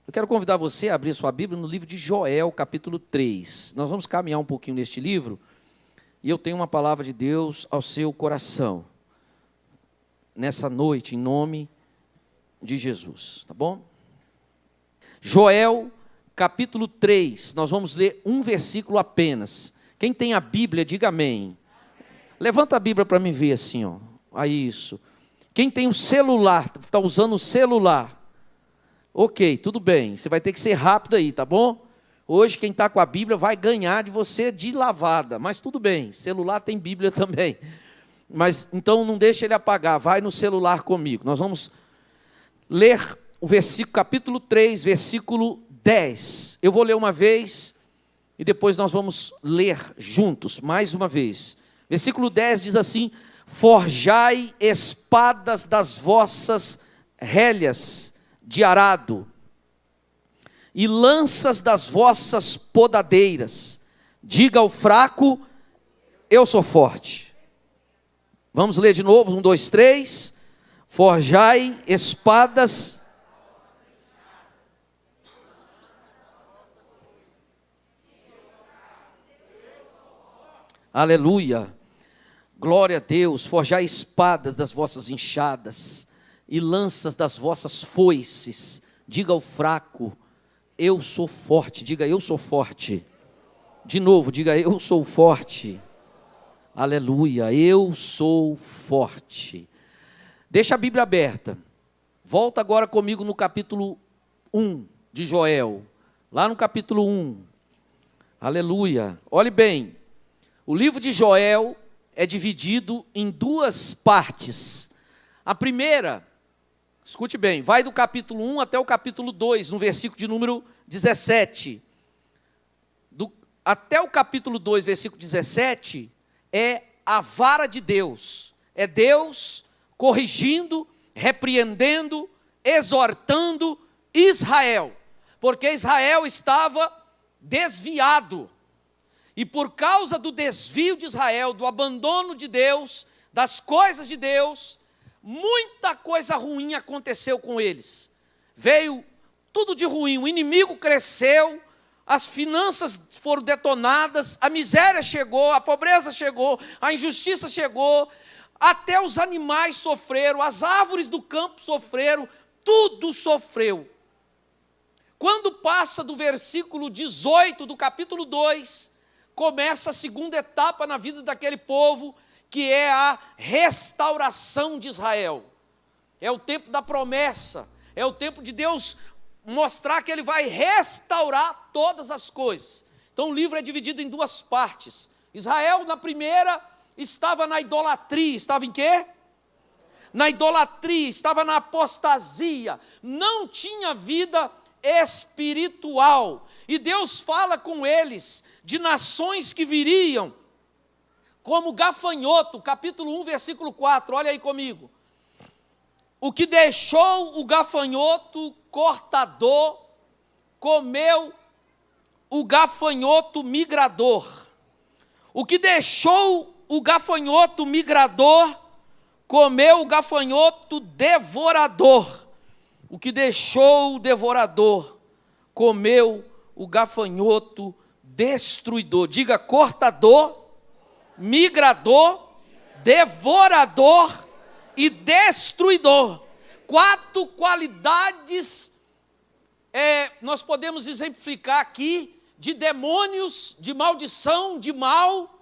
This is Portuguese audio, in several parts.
Eu quero convidar você a abrir sua Bíblia no livro de Joel, capítulo 3. Nós vamos caminhar um pouquinho neste livro, e eu tenho uma palavra de Deus ao seu coração, nessa noite, em nome de Jesus, tá bom? Joel, capítulo 3, nós vamos ler um versículo apenas. Quem tem a Bíblia, diga amém. Levanta a Bíblia para me ver assim, ó. Aí isso. Quem tem o celular, está usando o celular. Ok, tudo bem. Você vai ter que ser rápido aí, tá bom? Hoje quem está com a Bíblia vai ganhar de você de lavada. Mas tudo bem, celular tem Bíblia também. Mas então não deixa ele apagar, vai no celular comigo. Nós vamos ler o versículo, capítulo 3, versículo 10. Eu vou ler uma vez e depois nós vamos ler juntos, mais uma vez. Versículo 10 diz assim: forjai espadas das vossas relhas de arado, e lanças das vossas podadeiras. Diga ao fraco, eu sou forte. Vamos ler de novo, 1, 2, 3. Forjai espadas. Aleluia. Glória a Deus. Forjai espadas das vossas enxadas e lanças das vossas foices. Diga ao fraco, eu sou forte. Diga, eu sou forte. De novo, diga, eu sou forte. Aleluia, eu sou forte. Deixa a Bíblia aberta. Volta agora comigo no capítulo 1 de Joel. Lá no capítulo 1. Aleluia. Olhe bem, o livro de Joel é dividido em duas partes. A primeira, escute bem, vai do capítulo 1 até o capítulo 2, no versículo de número 17. Até o capítulo 2, versículo 17, é a vara de Deus. É Deus corrigindo, repreendendo, exortando Israel. Porque Israel estava desviado. E por causa do desvio de Israel, do abandono de Deus, das coisas de Deus, muita coisa ruim aconteceu com eles. Veio tudo de ruim, o inimigo cresceu, as finanças foram detonadas, a miséria chegou, a pobreza chegou, a injustiça chegou, até os animais sofreram, as árvores do campo sofreram, tudo sofreu. Quando passa do versículo 18 do capítulo 2, começa a segunda etapa na vida daquele povo, que é a restauração de Israel. É o tempo da promessa, é o tempo de Deus mostrar que Ele vai restaurar todas as coisas. Então o livro é dividido em duas partes. Israel, na primeira, estava na idolatria. Estava em quê? Na idolatria, estava na apostasia, não tinha vida espiritual. E Deus fala com eles de nações que viriam como gafanhoto, capítulo 1, versículo 4, olha aí comigo. O que deixou o gafanhoto cortador, comeu o gafanhoto migrador. O que deixou o gafanhoto migrador, comeu o gafanhoto devorador. O que deixou o devorador, comeu o gafanhoto destruidor. Diga, cortador, migrador, devorador e destruidor. 4 qualidades nós podemos exemplificar aqui de demônios, de maldição, de mal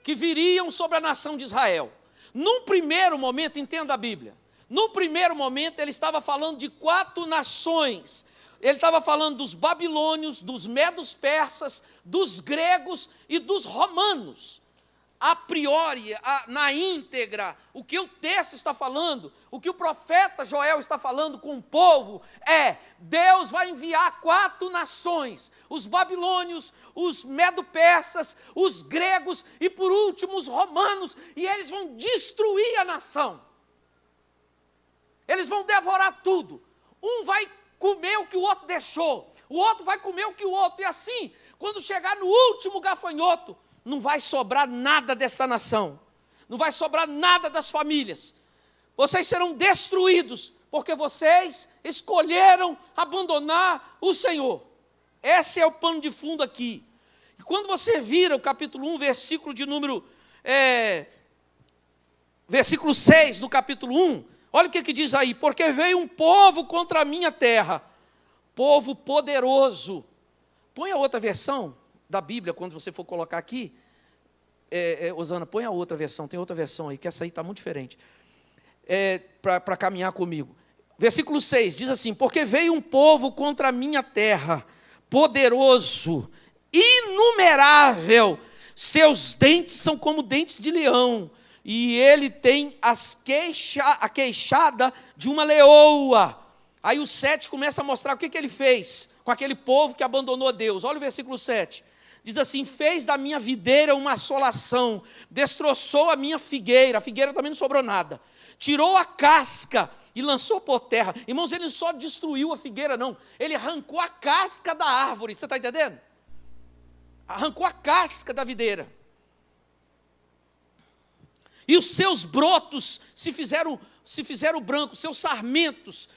que viriam sobre a nação de Israel. Num primeiro momento, entenda a Bíblia, no primeiro momento ele estava falando de 4 nações. Ele estava falando dos babilônios, dos medos persas, dos gregos e dos romanos. A priori, na íntegra, o que o texto está falando, o que o profeta Joel está falando com o povo é: Deus vai enviar 4 nações, os babilônios, os medo-persas, os gregos e por último os romanos, e eles vão destruir a nação. Eles vão devorar tudo. Um vai comer o que o outro deixou, o outro vai comer o que o outro, e assim, quando chegar no último gafanhoto, não vai sobrar nada dessa nação, não vai sobrar nada das famílias. Vocês serão destruídos, porque vocês escolheram abandonar o Senhor. Esse é o pano de fundo aqui. E quando você vira o capítulo 1, versículo 6, no capítulo 1, olha o que diz aí: porque veio um povo contra a minha terra, povo poderoso. Põe a outra versão da Bíblia, quando você for colocar aqui. Osana, põe a outra versão, tem outra versão aí, que essa aí está muito diferente, para caminhar comigo. Versículo 6, diz assim: porque veio um povo contra a minha terra, poderoso, inumerável, seus dentes são como dentes de leão, e ele tem a queixada de uma leoa. Aí o 7 começa a mostrar o que ele fez com aquele povo que abandonou Deus. Olha o versículo 7. Diz assim: fez da minha videira uma assolação, destroçou a minha figueira, a figueira também não sobrou nada, tirou a casca e lançou por terra. Irmãos, ele não só destruiu a figueira, não, ele arrancou a casca da árvore, você está entendendo? Arrancou a casca da videira. E os seus brotos se fizeram brancos, seus sarmentos,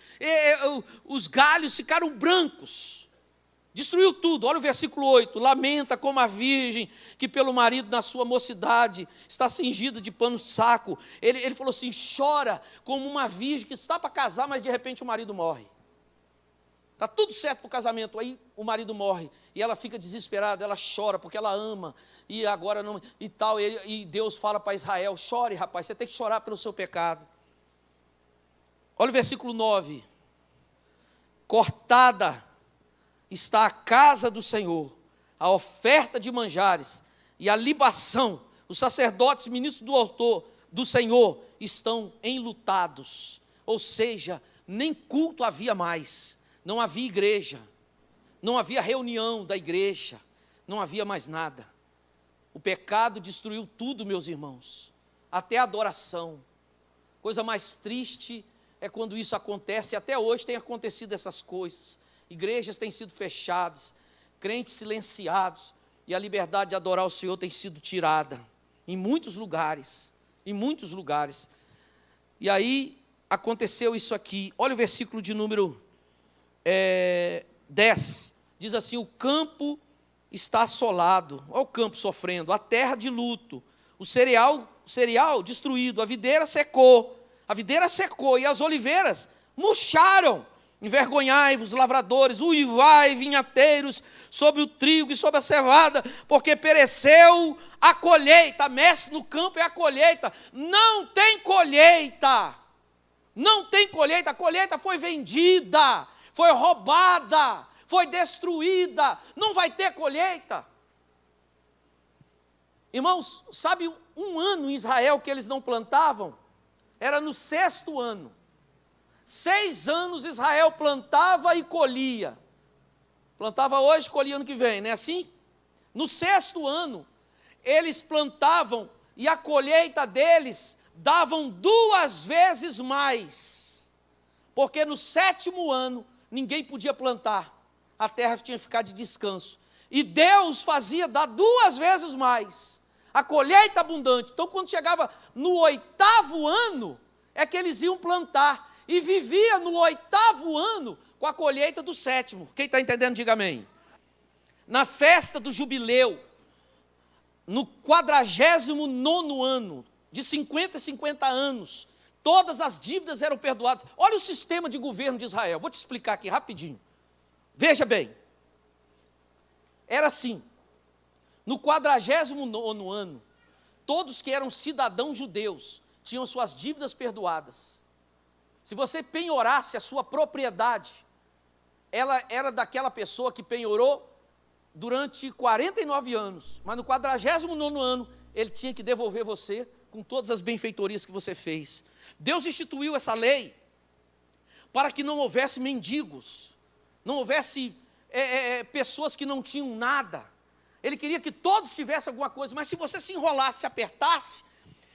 os galhos ficaram brancos. Destruiu tudo. Olha o versículo 8. Lamenta como a virgem que pelo marido na sua mocidade está cingida de pano saco. Ele falou assim: chora como uma virgem que está para casar, mas de repente o marido morre. Está tudo certo para o casamento, aí o marido morre. E ela fica desesperada, ela chora porque ela ama. E agora não, e tal. E Deus fala para Israel: chore, rapaz, você tem que chorar pelo seu pecado. Olha o versículo 9. Cortada está a casa do Senhor, a oferta de manjares e a libação. Os sacerdotes, ministros do altar do Senhor, estão enlutados. Ou seja, nem culto havia mais, não havia igreja, não havia reunião da igreja, não havia mais nada. O pecado destruiu tudo, meus irmãos, até a adoração. Coisa mais triste é quando isso acontece, e até hoje tem acontecido essas coisas. Igrejas têm sido fechadas, crentes silenciados, e a liberdade de adorar o Senhor tem sido tirada, em muitos lugares, E aí, aconteceu isso aqui. Olha o versículo de número 10, diz assim: o campo está assolado, olha o campo sofrendo, a terra de luto, o cereal destruído, a videira secou, e as oliveiras murcharam. Envergonhai-vos, lavradores, uivai, vinhateiros, sobre o trigo e sobre a cevada, porque pereceu a colheita. A messe no campo é a colheita. Não tem colheita, a colheita foi vendida, foi roubada, foi destruída, não vai ter colheita. Irmãos, sabe um ano em Israel que eles não plantavam? Era no 6º ano. 6 anos Israel plantava e colhia. Plantava hoje, colhia ano que vem, não é assim? No 6º ano, eles plantavam e a colheita deles davam 2 vezes mais. Porque no 7º ano, ninguém podia plantar. A terra tinha que ficar de descanso. E Deus fazia dar 2 vezes mais. A colheita abundante. Então, quando chegava no 8º ano, é que eles iam plantar. E vivia no 8º ano com a colheita do 7º. Quem está entendendo, diga amém. Na festa do jubileu, no 49º ano, de 50 anos, todas as dívidas eram perdoadas. Olha o sistema de governo de Israel, vou te explicar aqui rapidinho. Veja bem, era assim: no 49º ano, todos que eram cidadãos judeus tinham suas dívidas perdoadas. Se você penhorasse a sua propriedade, ela era daquela pessoa que penhorou durante 49 anos, mas no 49º ano, ele tinha que devolver você com todas as benfeitorias que você fez. Deus instituiu essa lei para que não houvesse mendigos, não houvesse pessoas que não tinham nada. Ele queria que todos tivessem alguma coisa, mas se você se enrolasse, se apertasse,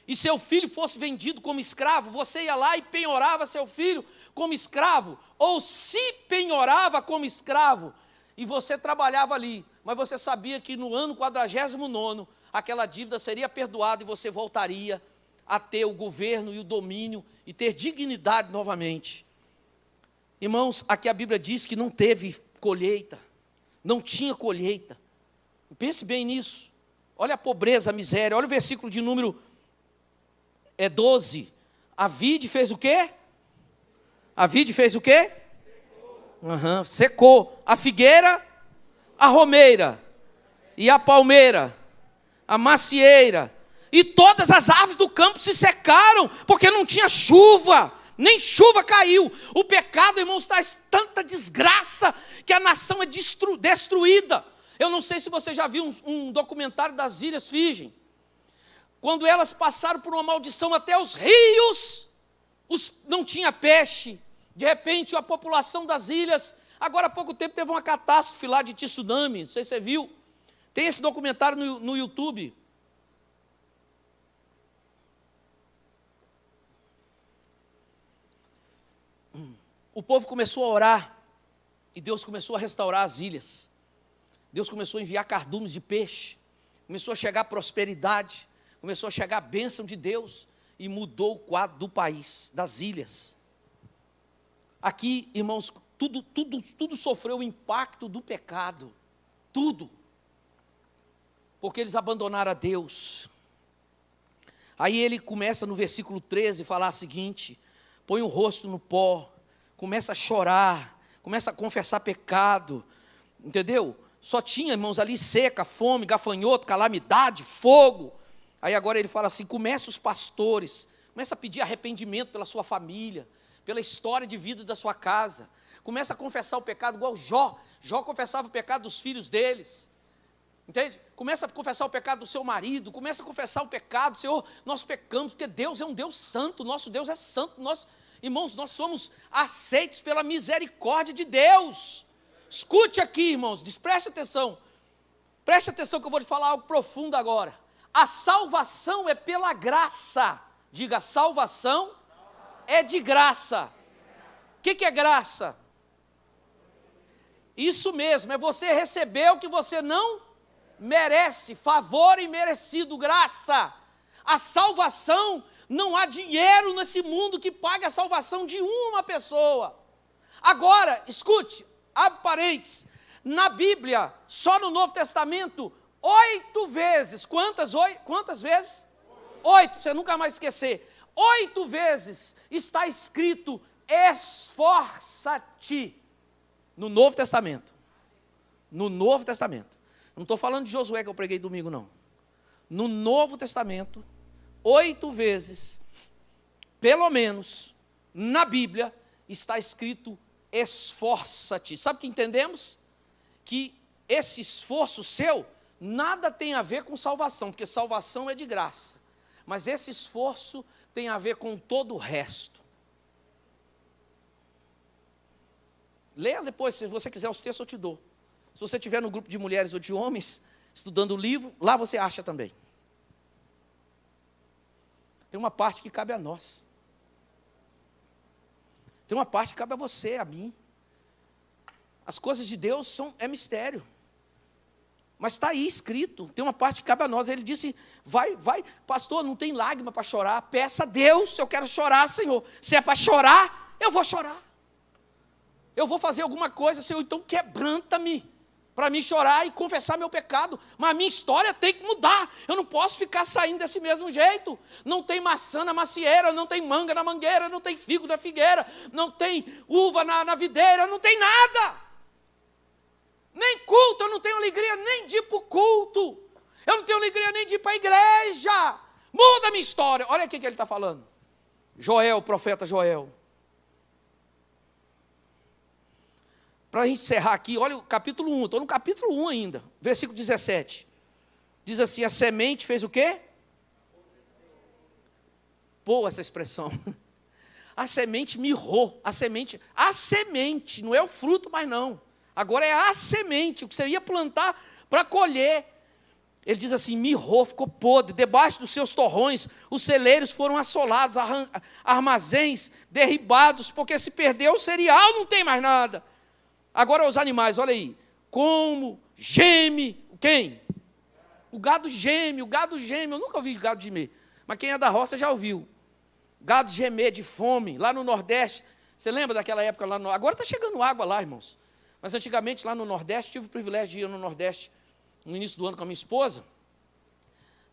e seu filho fosse vendido como escravo, você ia lá e penhorava seu filho como escravo, ou se penhorava como escravo, e você trabalhava ali, mas você sabia que no ano 49º, aquela dívida seria perdoada e você voltaria a ter o governo e o domínio e ter dignidade novamente. Irmãos, aqui a Bíblia diz que não teve colheita, não tinha colheita. Pense bem nisso. Olha a pobreza, a miséria. Olha o versículo de número 12. A vide fez o quê? A vide fez o quê? Secou. A figueira, a romeira, e a palmeira, a macieira, e todas as árvores do campo se secaram, porque não tinha chuva, nem chuva caiu. O pecado, irmãos, traz tanta desgraça, que a nação é destruída. Eu não sei se você já viu um documentário das Ilhas Fiji, quando elas passaram por uma maldição até os rios, não tinha peixe. De repente, a população das ilhas, agora há pouco tempo teve uma catástrofe lá de tsunami, não sei se você viu. Tem esse documentário no YouTube. O povo começou a orar, e Deus começou a restaurar as ilhas. Deus começou a enviar cardumes de peixe, começou a chegar a prosperidade, começou a chegar a bênção de Deus, e mudou o quadro do país, das ilhas. Aqui, irmãos, tudo sofreu o impacto do pecado, tudo, porque eles abandonaram a Deus. Aí ele começa no versículo 13 a falar o seguinte: põe o rosto no pó, começa a chorar, começa a confessar pecado, entendeu? Só tinha, irmãos, ali seca, fome, gafanhoto, calamidade, fogo. Aí agora ele fala assim: começa os pastores, começa a pedir arrependimento pela sua família, pela história de vida da sua casa. Começa a confessar o pecado, igual Jó. Jó confessava o pecado dos filhos deles. Entende? Começa a confessar o pecado do seu marido, começa a confessar o pecado: Senhor, nós pecamos, porque Deus é um Deus santo, nosso Deus é santo. Irmãos, nós somos aceitos pela misericórdia de Deus. Escute aqui, irmãos, preste atenção que eu vou te falar algo profundo agora. A salvação é pela graça. Diga, salvação é de graça. O que é graça? Isso mesmo, é você receber o que você não merece, favor imerecido, graça. A salvação, não há dinheiro nesse mundo que pague a salvação de uma pessoa. Agora, escute, abre parênteses, na Bíblia, só no Novo Testamento, 8 vezes, quantas vezes? 8, para você nunca mais esquecer. 8 vezes está escrito: esforça-te, no Novo Testamento. No Novo Testamento. Não estou falando de Josué que eu preguei domingo, não. No Novo Testamento, 8 vezes, pelo menos, na Bíblia, está escrito: esforça-te. Sabe o que entendemos? Que esse esforço seu nada tem a ver com salvação, porque salvação é de graça. Mas esse esforço tem a ver com todo o resto. Leia depois, se você quiser os textos eu te dou. Se você estiver no grupo de mulheres ou de homens, estudando o livro, lá você acha também. Tem uma parte que cabe a nós. Tem uma parte que cabe a você, a mim. As coisas de Deus é mistério. Mas está aí escrito, tem uma parte que cabe a nós. Ele disse: vai, pastor, não tem lágrima para chorar, peça a Deus, se eu quero chorar, Senhor. Se é para chorar, eu vou chorar. Eu vou fazer alguma coisa, Senhor, então quebranta-me, para mim chorar e confessar meu pecado. Mas a minha história tem que mudar, eu não posso ficar saindo desse mesmo jeito. Não tem maçã na macieira, não tem manga na mangueira, não tem figo na figueira, não tem uva na videira, não tem nada. Nem culto, eu não tenho alegria nem de ir para o culto. Eu não tenho alegria nem de ir para a igreja. Muda a minha história. Olha aqui que ele está falando. Joel, o profeta Joel. Para a gente encerrar aqui, olha o capítulo 1. Estou no capítulo 1 ainda. Versículo 17. Diz assim: a semente fez o quê? Boa essa expressão. A semente mirrou. A semente, não é o fruto mais não. Agora é a semente, o que você ia plantar para colher. Ele diz assim: mirrou, ficou podre, debaixo dos seus torrões, os celeiros foram assolados, armazéns derribados, porque se perdeu o cereal, não tem mais nada. Agora os animais, olha aí, como geme, quem? O gado geme, eu nunca ouvi gado gemer, mas quem é da roça já ouviu. Gado gemer de fome, lá no Nordeste, Você lembra daquela época lá? Agora está chegando água lá, irmãos. Mas antigamente lá no Nordeste, tive o privilégio de ir no Nordeste no início do ano com a minha esposa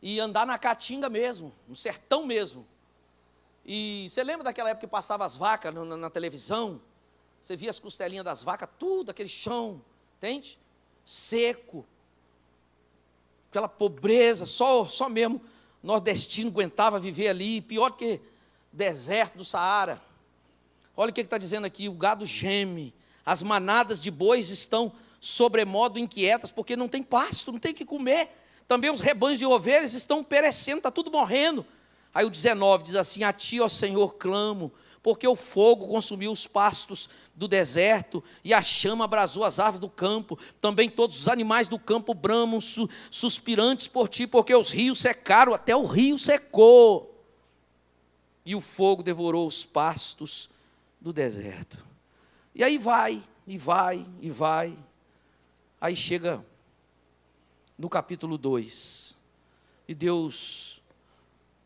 e andar na caatinga mesmo, no sertão mesmo. E você lembra daquela época que passava as vacas na televisão? Você via as costelinhas das vacas, tudo, aquele chão, entende? Seco. Aquela pobreza, só mesmo nordestino aguentava viver ali, pior do que deserto do Saara. Olha o que está dizendo aqui, o gado geme, as manadas de bois estão sobremodo inquietas, porque não tem pasto, não tem o que comer. Também os rebanhos de ovelhas estão perecendo, está tudo morrendo. Aí o 19 diz assim, a ti, ó Senhor, clamo, porque o fogo consumiu os pastos do deserto, e a chama abrasou as árvores do campo, também todos os animais do campo bramam, suspirantes por ti, porque os rios secaram, até o rio secou, e o fogo devorou os pastos do deserto. E aí vai, e vai, e vai, aí chega no capítulo 2, e Deus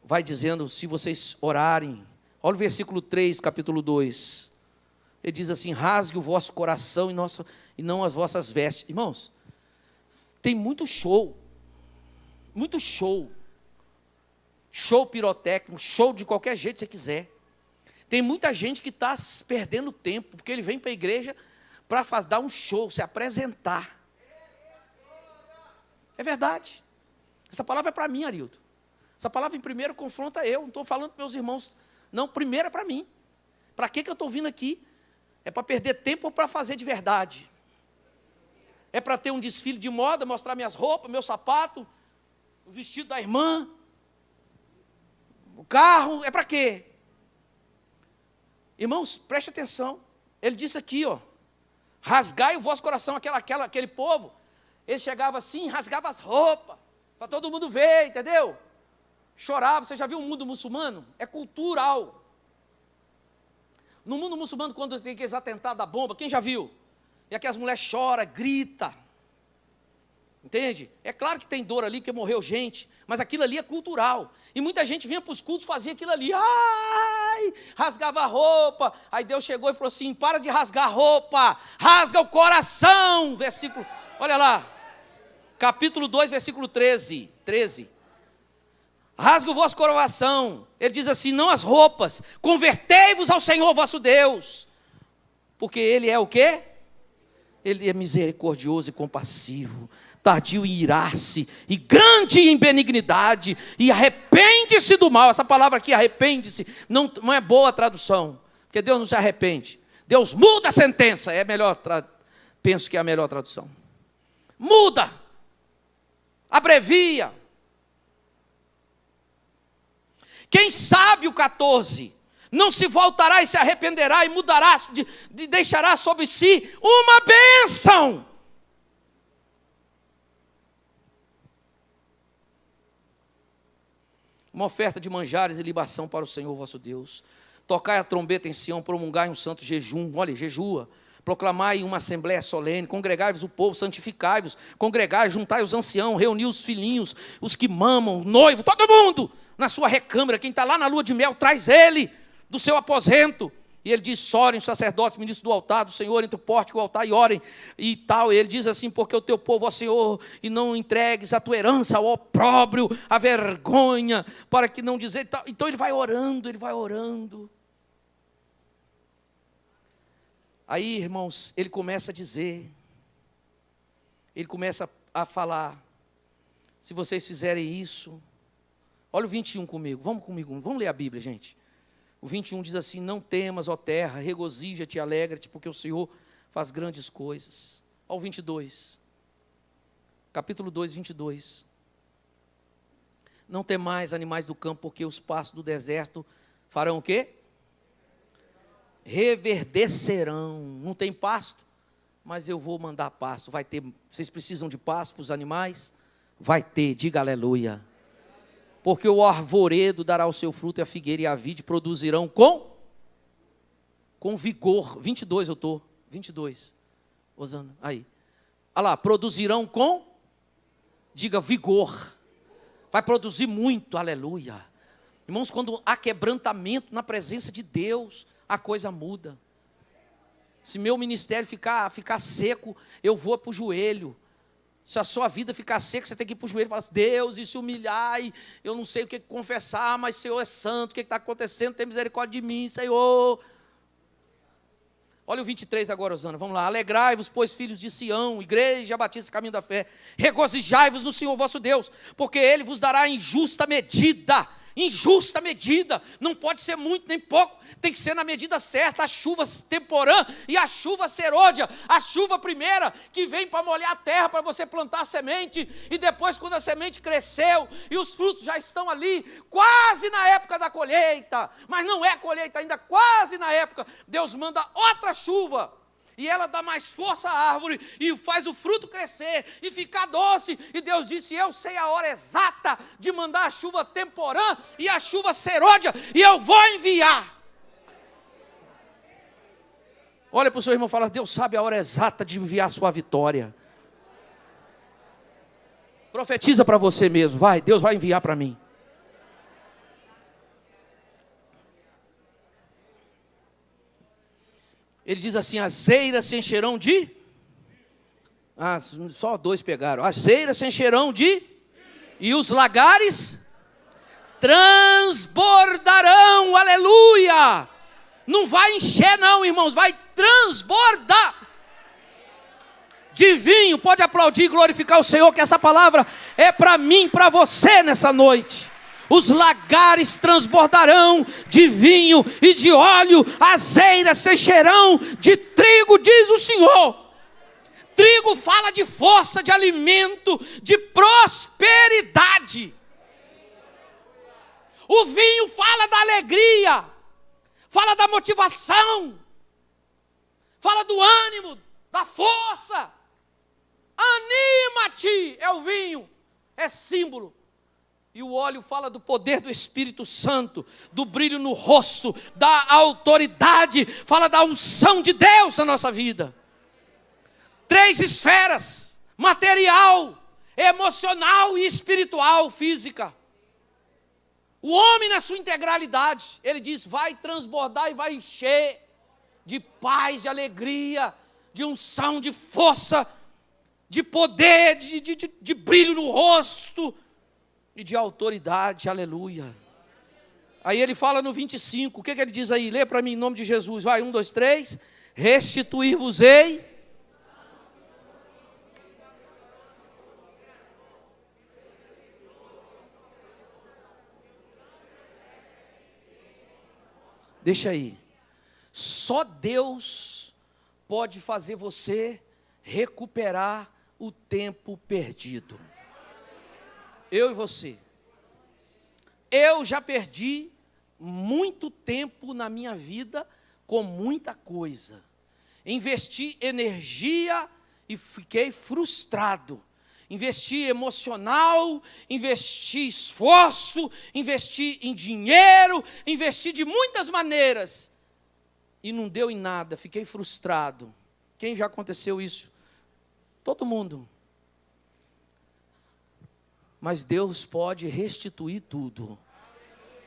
vai dizendo, se vocês orarem, olha o versículo 3, capítulo 2, ele diz assim, rasgue o vosso coração e não as vossas vestes. Irmãos, tem muito show pirotécnico, show de qualquer jeito que você quiser. Tem muita gente que está perdendo tempo, porque ele vem para a igreja para dar um show, se apresentar. É verdade. Essa palavra é para mim, Arildo. Essa palavra em primeiro confronta eu, não estou falando para meus irmãos. Não, primeiro é para mim. Para que eu estou vindo aqui? É para perder tempo ou para fazer de verdade? É para ter um desfile de moda, mostrar minhas roupas, meu sapato, o vestido da irmã, o carro, é para quê? Irmãos, preste atenção. Ele disse aqui, ó, rasgai o vosso coração, aquele povo, ele chegava assim, rasgava as roupas, para todo mundo ver, entendeu? Chorava. Você já viu o mundo muçulmano? É cultural. No mundo muçulmano, quando tem aqueles atentados da bomba, quem já viu? E aquelas mulheres choram, gritam. Entende? É claro que tem dor ali, porque morreu gente, mas aquilo ali é cultural. E muita gente vinha para os cultos, fazia aquilo ali, ai, rasgava a roupa. Aí Deus chegou e falou assim, para de rasgar a roupa, rasga o coração. Versículo, olha lá, capítulo 2, versículo 13. Rasga o vosso coração. Ele diz assim, não as roupas, convertei-vos ao Senhor vosso Deus, porque Ele é o quê? Ele é misericordioso e compassivo, tardio em irar-se, e grande em benignidade, e arrepende-se do mal. Essa palavra aqui, arrepende-se, não é boa a tradução, porque Deus não se arrepende. Deus muda a sentença, é melhor, penso que é a melhor tradução. Muda, abrevia. Quem sabe o 14, não se voltará e se arrependerá e mudará, deixará sobre si uma bênção. Uma oferta de manjares e libação para o Senhor vosso Deus. Tocai a trombeta em Sião, promulgai um santo jejum, olha, jejua. Proclamai uma assembléia solene, congregai-vos o povo, santificai-vos, congregai, juntai os anciãos, reuni os filhinhos, os que mamam, o noivo, todo mundo na sua recâmara. Quem está lá na lua de mel, traz ele do seu aposento. E ele diz, orem os sacerdotes, ministros do altar do Senhor, entre o pórtico e o altar, e orem, e tal. E ele diz assim, porque o teu povo, ó Senhor, e não entregues a tua herança ao opróbrio, à vergonha, para que não dizer tal. Então ele vai orando, Aí, irmãos, ele começa a dizer, ele começa a falar, se vocês fizerem isso, olha o 21 comigo, vamos ler a Bíblia, gente. O 21 diz assim, não temas, ó terra, regozija-te e alegra-te, porque o Senhor faz grandes coisas. Olha o 22, capítulo 2, 22. Não temais, animais do campo, porque os pastos do deserto farão o quê? Reverdecerão. Não tem pasto, mas eu vou mandar pasto. Vai ter. Vocês precisam de pasto para os animais? Vai ter, diga aleluia. Porque o arvoredo dará o seu fruto, e a figueira e a vide produzirão com vigor. 22 eu estou, 22. Osana, aí. Olha lá, produzirão diga vigor. Vai produzir muito, aleluia. Irmãos, quando há quebrantamento na presença de Deus, a coisa muda. Se meu ministério ficar seco, eu vou para o joelho. Se a sua vida ficar seca, você tem que ir para o joelho e falar assim, Deus, e se humilhar, e eu não sei o que confessar, mas o Senhor é santo, o que está acontecendo? Tem misericórdia de mim, Senhor. Olha o 23 agora, Osana, vamos lá. Alegrai-vos, pois, filhos de Sião, igreja batista, caminho da fé. Regozijai-vos no Senhor vosso Deus, porque Ele vos dará em justa medida. Injusta medida, não pode ser muito nem pouco, tem que ser na medida certa. A chuva temporã e a chuva serôdia, a chuva primeira que vem para molhar a terra, para você plantar a semente, e depois quando a semente cresceu e os frutos já estão ali, quase na época da colheita, mas não é colheita ainda, quase na época, Deus manda outra chuva, e ela dá mais força à árvore, e faz o fruto crescer, e ficar doce, e Deus disse, eu sei a hora exata, de mandar a chuva temporã, e a chuva serôdia, e eu vou enviar. Olha para o seu irmão e fala, Deus sabe a hora exata de enviar a sua vitória. Profetiza para você mesmo, vai, Deus vai enviar para mim. Ele diz assim, as eiras se encherão de... só 2 pegaram. As eiras se encherão de... E os lagares transbordarão, aleluia. Não vai encher não, irmãos, vai transbordar de vinho. Pode aplaudir e glorificar o Senhor, que essa palavra é para mim, para você nessa noite. Os lagares transbordarão de vinho e de óleo, as eiras se encherão de trigo, diz o Senhor. Trigo fala de força, de alimento, de prosperidade. O vinho fala da alegria, fala da motivação, fala do ânimo, da força. Anima-te, é o vinho, é símbolo. E o óleo fala do poder do Espírito Santo, do brilho no rosto, da autoridade, fala da unção de Deus na nossa vida. 3 esferas, material, emocional e espiritual, física. O homem na sua integralidade, ele diz, vai transbordar e vai encher de paz, de alegria, de unção, de força, de poder, de brilho no rosto, e de autoridade, aleluia. Aí ele fala no 25, o que ele diz aí? Lê para mim em nome de Jesus, vai, 1, 2, 3, restituir-vos-ei. Deixa aí, só Deus pode fazer você recuperar o tempo perdido. Eu e você. Eu já perdi muito tempo na minha vida com muita coisa. Investi energia e fiquei frustrado. Investi emocional, investi esforço, investi em dinheiro, investi de muitas maneiras. E não deu em nada, fiquei frustrado. Quem já aconteceu isso? Todo mundo. Mas Deus pode restituir tudo.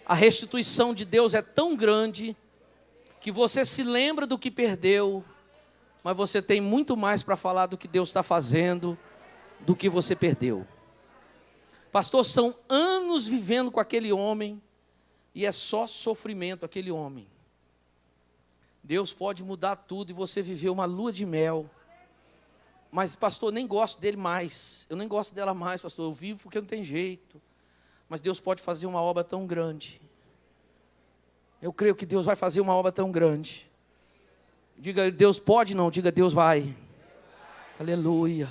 A restituição de Deus é tão grande que você se lembra do que perdeu, mas você tem muito mais para falar do que Deus está fazendo do que você perdeu. Pastor, são anos vivendo com aquele homem e é só sofrimento aquele homem. Deus pode mudar tudo e você viver uma lua de mel. Mas, pastor, nem gosto dele mais. Eu nem gosto dela mais, pastor. Eu vivo porque não tem jeito. Mas Deus pode fazer uma obra tão grande. Eu creio que Deus vai fazer uma obra tão grande. Diga, Deus pode não, diga, Deus vai. Aleluia.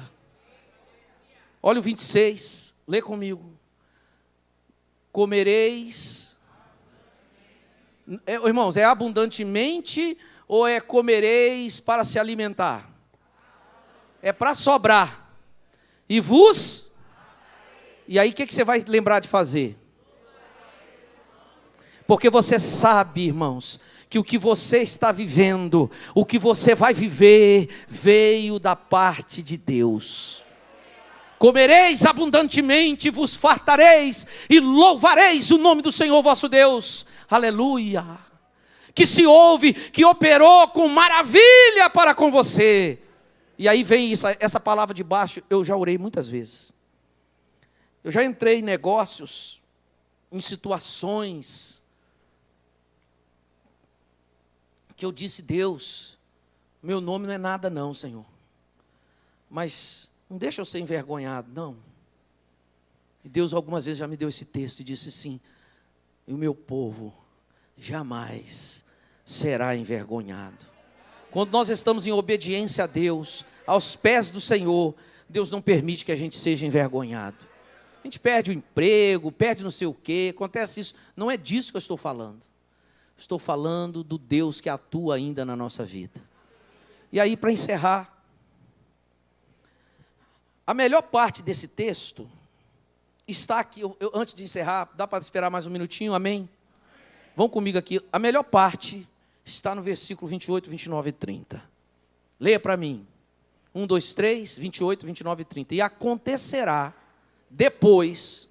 Olha o 26, lê comigo. Comereis. Irmãos, é abundantemente ou é comereis para se alimentar? É para sobrar. E vos? E aí o que você vai lembrar de fazer? Porque você sabe, irmãos, que o que você está vivendo, o que você vai viver, veio da parte de Deus. Comereis abundantemente, vos fartareis e louvareis o nome do Senhor vosso Deus. Aleluia. que se ouve, que operou com maravilha para com você. E aí vem essa palavra de baixo, eu já orei muitas vezes. Eu já entrei em negócios, em situações, que eu disse: Deus, meu nome não é nada não, Senhor. Mas não deixa eu ser envergonhado, não. E Deus algumas vezes já me deu esse texto e disse assim: e o meu povo jamais será envergonhado. Quando nós estamos em obediência a Deus, aos pés do Senhor, Deus não permite que a gente seja envergonhado. A gente perde o emprego, perde não sei o quê, acontece isso. Não é disso que eu estou falando. Estou falando do Deus que atua ainda na nossa vida. E aí, para encerrar, a melhor parte desse texto está aqui. Antes de encerrar, dá para esperar mais um minutinho? Amém? Vão comigo aqui. A melhor parte está no versículo 28, 29 e 30. Leia para mim. 1, 2, 3, 28, 29 e 30. E acontecerá depois...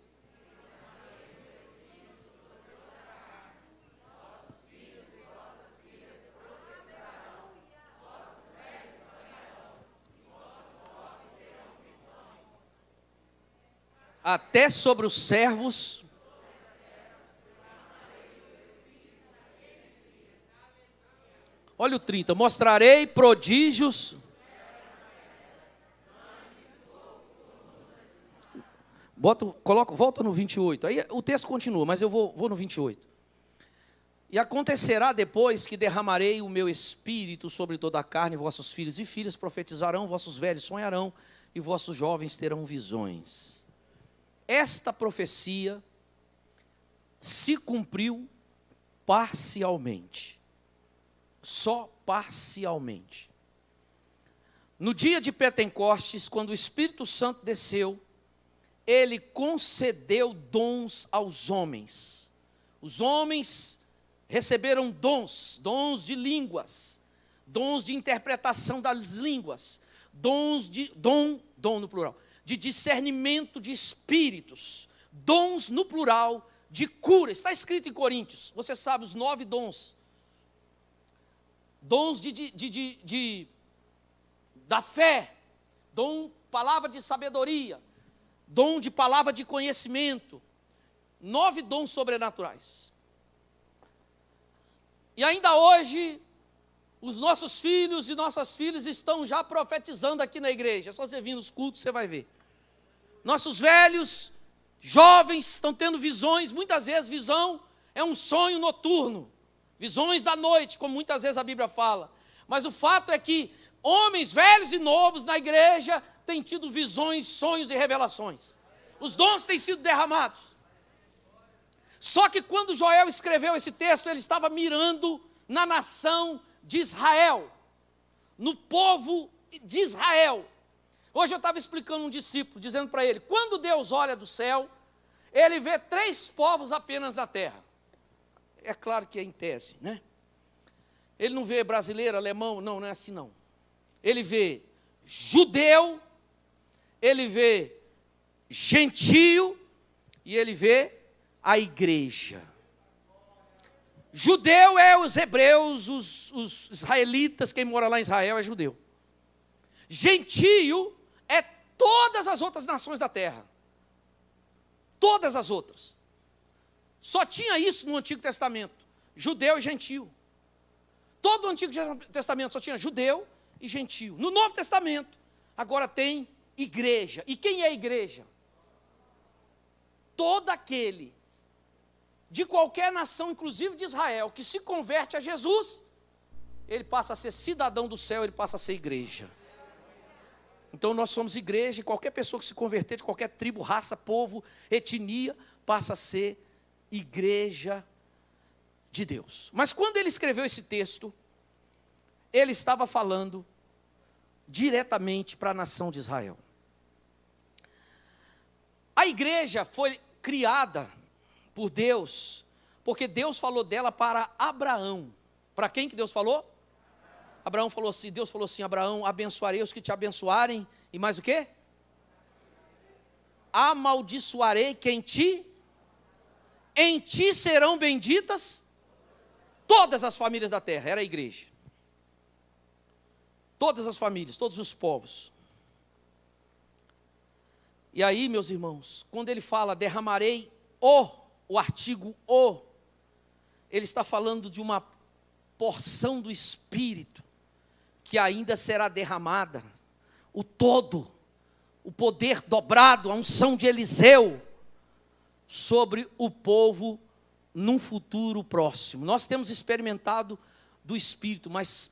até sobre os servos, olha o 30, mostrarei prodígios, volta no 28, aí o texto continua, mas eu vou no 28. E acontecerá depois que derramarei o meu espírito sobre toda a carne, vossos filhos e filhas profetizarão, vossos velhos sonharão, e vossos jovens terão visões. Esta profecia se cumpriu parcialmente, só parcialmente. No dia de Pentecostes, quando o Espírito Santo desceu, ele concedeu dons aos homens. Os homens receberam dons de línguas, dons de interpretação das línguas, dom no plural, de discernimento de espíritos, dons no plural, de cura. Está escrito em Coríntios, você sabe os 9 dons. Dons da fé, dom, palavra de sabedoria, dom de palavra de conhecimento, 9 dons sobrenaturais. E ainda hoje, os nossos filhos e nossas filhas estão já profetizando aqui na igreja. É só você vir nos cultos, você vai ver. Nossos velhos, jovens, estão tendo visões. Muitas vezes visão é um sonho noturno. Visões da noite, como muitas vezes a Bíblia fala. Mas o fato é que homens velhos e novos na igreja têm tido visões, sonhos e revelações. Os dons têm sido derramados. Só que quando Joel escreveu esse texto, ele estava mirando na nação de Israel, no povo de Israel. Hoje eu estava explicando um discípulo, dizendo para ele, quando Deus olha do céu, ele vê 3 povos apenas na terra. É claro que é em tese, né? Ele não vê brasileiro, alemão, não é assim não. Ele vê judeu, ele vê gentio e ele vê a igreja. Judeu é os hebreus, os israelitas, quem mora lá em Israel é judeu. Gentio é todas as outras nações da terra. Todas as outras. Só tinha isso no Antigo Testamento, judeu e gentio. Todo o Antigo Testamento só tinha judeu e gentio. No Novo Testamento, agora tem igreja. E quem é igreja? Todo aquele, de qualquer nação, inclusive de Israel, que se converte a Jesus, ele passa a ser cidadão do céu, ele passa a ser igreja. Então nós somos igreja, e qualquer pessoa que se converter, de qualquer tribo, raça, povo, etnia, passa a ser igreja de Deus. Mas quando ele escreveu esse texto, ele estava falando diretamente para a nação de Israel. A igreja foi criada por Deus, porque Deus falou dela para Abraão. Para quem que Deus falou? Abraão falou assim, Deus falou assim, Abraão, abençoarei os que te abençoarem, e mais o quê? Amaldiçoarei quem te, em ti serão benditas todas as famílias da terra, era a igreja. Todas as famílias, todos os povos. E aí, meus irmãos, quando ele fala derramarei o artigo o, ele está falando de uma porção do Espírito que ainda será derramada, o todo, o poder dobrado, a unção de Eliseu, sobre o povo num futuro próximo. Nós temos experimentado do Espírito, mas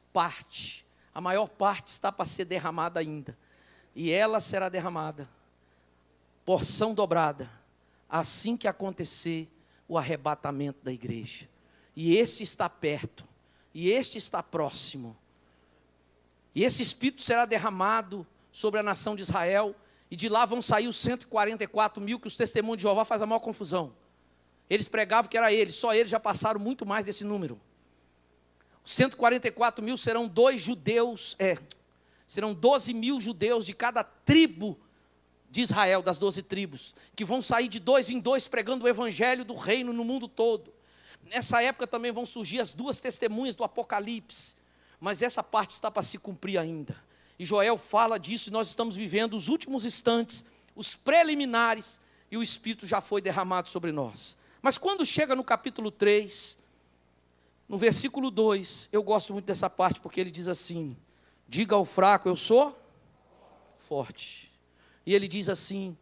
a maior parte está para ser derramada ainda, e ela será derramada, porção dobrada, assim que acontecer o arrebatamento da igreja. E este está perto, e este está próximo. E esse Espírito será derramado sobre a nação de Israel, e de lá vão sair os 144 mil, que os testemunhos de Jeová fazem a maior confusão. Eles pregavam que era eles, só eles já passaram muito mais desse número. Os 144 mil serão serão 12 mil judeus de cada tribo de Israel, das 12 tribos, que vão sair de 2 em 2 pregando o evangelho do reino no mundo todo. Nessa época também vão surgir as 2 testemunhas do Apocalipse, mas essa parte está para se cumprir ainda. E Joel fala disso, e nós estamos vivendo os últimos instantes, os preliminares, e o Espírito já foi derramado sobre nós. Mas quando chega no capítulo 3, no versículo 2, eu gosto muito dessa parte, porque ele diz assim: diga ao fraco, eu sou forte. E ele diz assim: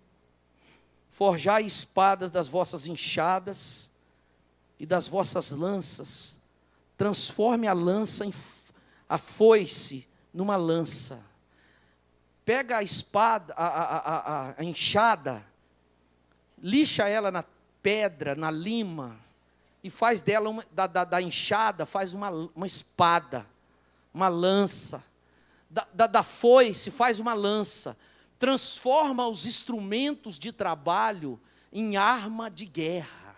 forjai espadas das vossas enxadas e das vossas lanças, transforme a lança a foice numa lança. Pega a espada, a enxada, lixa ela na pedra, na lima, e faz dela, da enxada, faz uma espada, uma lança. Da foice faz uma lança. Transforma os instrumentos de trabalho em arma de guerra.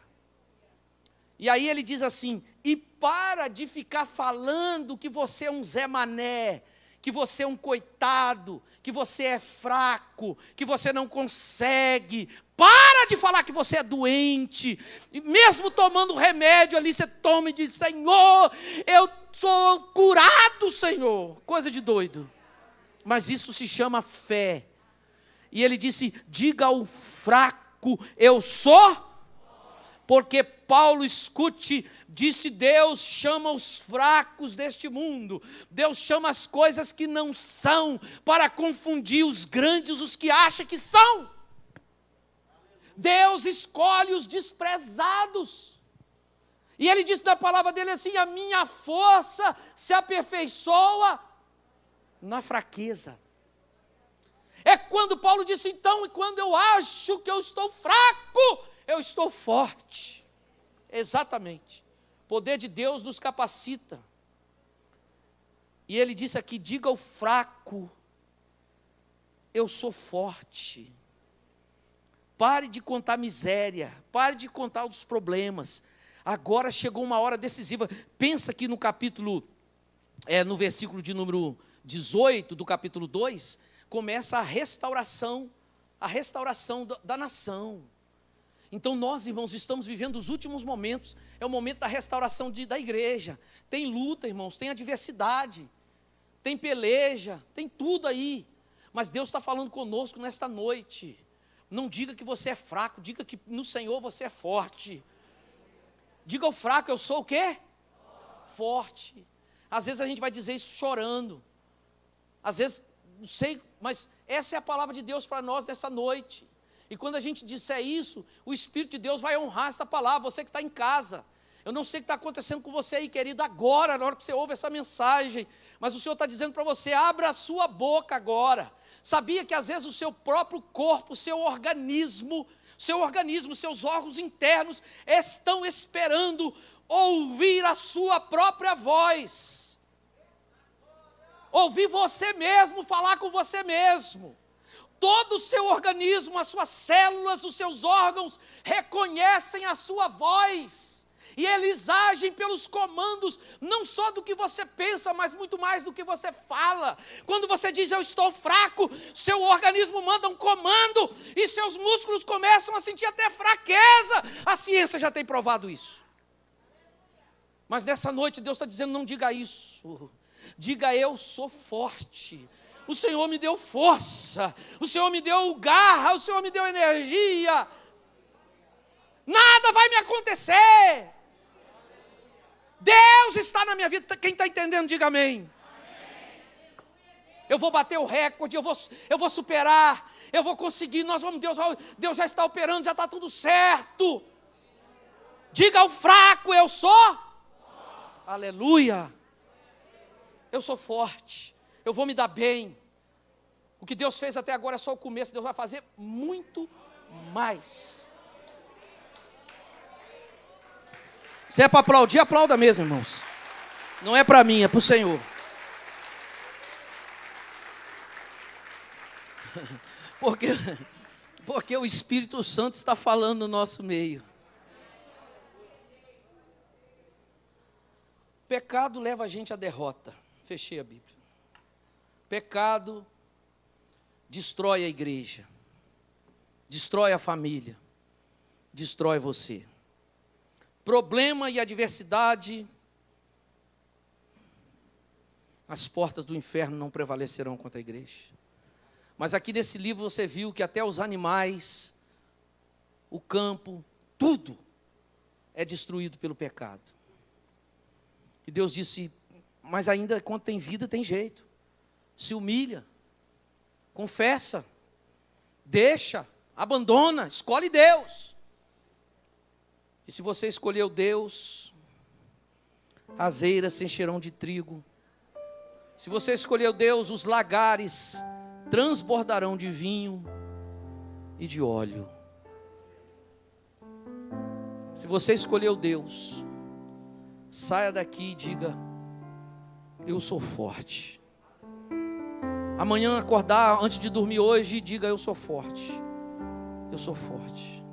E aí ele diz assim: e para de ficar falando que você é um Zé Mané, que você é um coitado, que você é fraco, que você não consegue. Para de falar que você é doente, e mesmo tomando remédio ali, você toma e diz: Senhor, eu sou curado, Senhor. Coisa de doido. Mas isso se chama fé. E ele disse: diga ao fraco, eu sou. Porque Paulo, escute, disse: Deus chama os fracos deste mundo, Deus chama as coisas que não são, para confundir os grandes, os que acham que são. Deus escolhe os desprezados. E ele disse na palavra dele assim: a minha força se aperfeiçoa na fraqueza. É quando Paulo disse: então, quando eu acho que eu estou fraco, eu estou forte. Exatamente. O poder de Deus nos capacita. E ele disse aqui: diga ao fraco, eu sou forte. Pare de contar miséria, pare de contar os problemas. Agora chegou uma hora decisiva. Pensa que no capítulo, no versículo de número 18 do capítulo 2, começa a restauração da nação. Então nós, irmãos, estamos vivendo os últimos momentos, é o momento da restauração da igreja. Tem luta, irmãos, tem adversidade, tem peleja, tem tudo aí. Mas Deus está falando conosco nesta noite. Não diga que você é fraco, diga que no Senhor você é forte. Diga ao fraco, eu sou o quê? Forte. Às vezes a gente vai dizer isso chorando. Às vezes, não sei, mas essa é a palavra de Deus para nós nessa noite. E quando a gente disser isso, o Espírito de Deus vai honrar essa palavra. Você que está em casa, eu não sei o que está acontecendo com você aí, querido, agora, na hora que você ouve essa mensagem, mas o Senhor está dizendo para você: abra a sua boca agora. Sabia que às vezes o seu próprio corpo, o seu organismo, seus órgãos internos estão esperando ouvir a sua própria voz. Ouvir você mesmo, falar com você mesmo. Todo o seu organismo, as suas células, os seus órgãos reconhecem a sua voz. E eles agem pelos comandos, não só do que você pensa, mas muito mais do que você fala. Quando você diz eu estou fraco, seu organismo manda um comando e seus músculos começam a sentir até fraqueza. A ciência já tem provado isso. Mas nessa noite Deus está dizendo, não diga isso. Diga, eu sou forte. O Senhor me deu força. O Senhor me deu garra. O Senhor me deu energia. Nada vai me acontecer. Deus está na minha vida. Quem está entendendo, diga amém. Eu vou bater o recorde, eu vou superar, eu vou conseguir, Deus já está operando, já está tudo certo. Diga ao fraco, eu sou. Aleluia. Eu sou forte, eu vou me dar bem. O que Deus fez até agora é só o começo, Deus vai fazer muito mais. Se é para aplaudir, aplauda mesmo, irmãos. Não é para mim, é para o Senhor. Porque o Espírito Santo está falando no nosso meio. Pecado leva a gente à derrota. Fechei a Bíblia. Pecado destrói a igreja, destrói a família, destrói você. Problema e adversidade, as portas do inferno não prevalecerão contra a igreja. Mas aqui nesse livro você viu que até os animais, o campo, tudo é destruído pelo pecado. E Deus disse, mas ainda quando tem vida tem jeito. Se humilha, confessa, deixa, abandona, escolhe Deus. E se você escolheu Deus, as eiras se encherão de trigo. Se você escolheu Deus, os lagares transbordarão de vinho e de óleo. Se você escolheu Deus, saia daqui e diga, eu sou forte. Amanhã acordar, antes de dormir hoje, diga, eu sou forte. Eu sou forte.